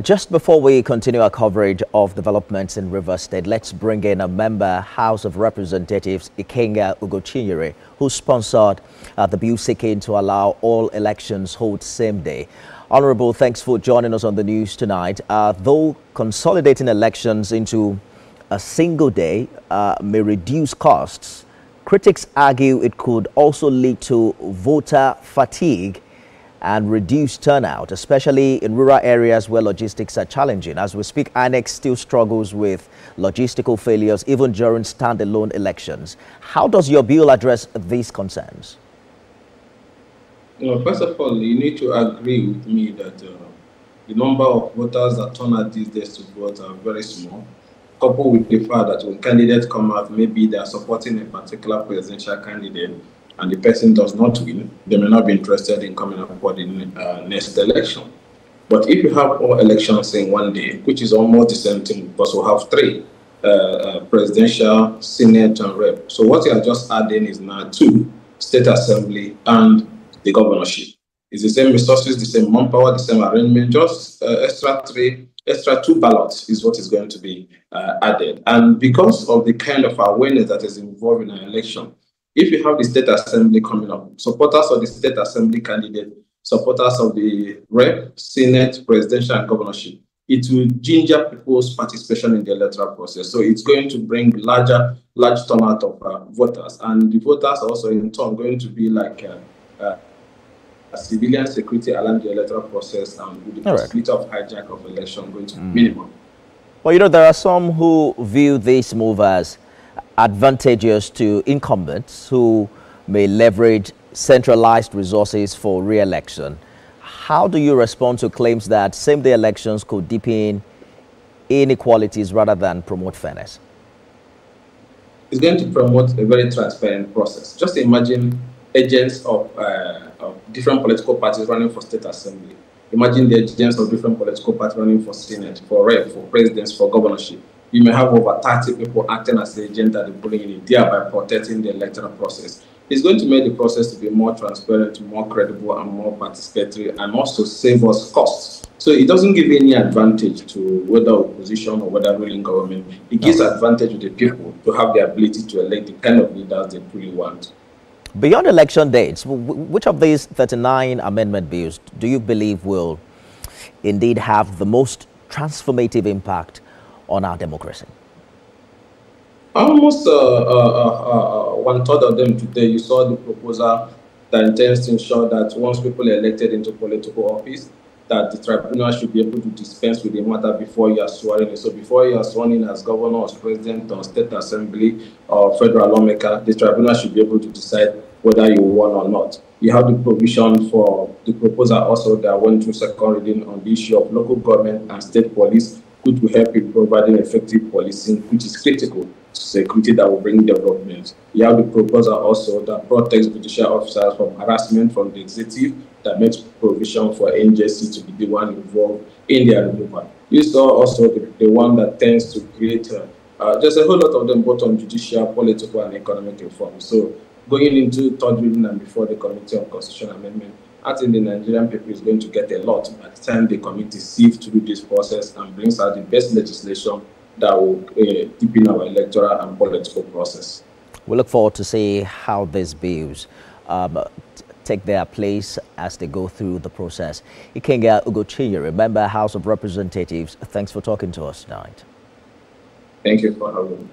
Just before we continue our coverage of developments in Rivers State, let's bring in a member, House of Representatives Ikenga Ugochinyere, who sponsored the bill seeking to allow all elections hold same day. Honorable, thanks for joining us on the news tonight. Though consolidating elections into a single day may reduce costs, critics argue it could also lead to voter fatigue and reduced turnout, especially in rural areas where logistics are challenging. As we speak, INEC still struggles with logistical failures even during standalone elections. How does your bill address these concerns? First of all, you need to agree with me that the number of voters that turn out these days to vote are very small, coupled with the fact that when candidates come out, maybe they are supporting a particular presidential candidate and the person does not win, they may not be interested in coming up for the next election. But if you have all elections in one day, which is almost the same thing, because we have three, presidential, senate, and rep. So what you are just adding is now 2, state assembly and the governorship. It's the same resources, the same manpower, the same arrangement, just extra 2 ballots is what is going to be added. And because of the kind of awareness that is involved in an election, if you have the state assembly coming up, supporters of the state assembly candidate, supporters of the rep, senate, presidential, and governorship, it will ginger people's participation in the electoral process. So it's going to bring large turnout of voters. And the voters are also in turn going to be like a civilian security around the electoral process, and with the possibility of hijack of election going to be minimum. Well, you know, there are some who view this move as advantageous to incumbents who may leverage centralized resources for re-election. How do you respond to claims that same-day elections could deepen inequalities rather than promote fairness? It's going to promote a very transparent process. Just imagine agents of different political parties running for state assembly. Imagine the agents of different political parties running for senate, for rep, for presidents, for governorship. You may have over 30 people acting as the agent at the polling unit, thereby protecting the electoral process. It's going to make the process to be more transparent, more credible, and more participatory, and also save us costs. So it doesn't give any advantage to whether opposition or whether ruling government. It gives advantage to the people to have the ability to elect the kind of leaders they truly want. Beyond election dates, which of these 39 amendment bills do you believe will indeed have the most transformative impact on our democracy? Almost 1/3 of them today. You saw the proposal that intends to ensure that once people are elected into political office, that the tribunal should be able to dispense with the matter before you are sworn in. So before you are sworn in as governor, as president, or state assembly, or federal lawmaker, the tribunal should be able to decide whether you won or not. You have the provision for the proposal also that went through second reading on the issue of local government and state police, which will help in providing effective policing, which is critical to security that will bring development. You have the proposal also that protects judicial officers from harassment from the executive, that makes provision for NJC to be the one involved in their removal. You saw also the one that tends to create, there's a whole lot of them both on judicial, political, and economic reform. So going into third reading and before the Committee on Constitutional Amendment, I think the Nigerian people is going to get a lot by the time the committee sieves through this process and brings out the best legislation that will deepen our electoral and political process. We look forward to see how these bills take their place as they go through the process. Ikenga Ugochinyere, member, House of Representatives, thanks for talking to us tonight. Thank you for having me.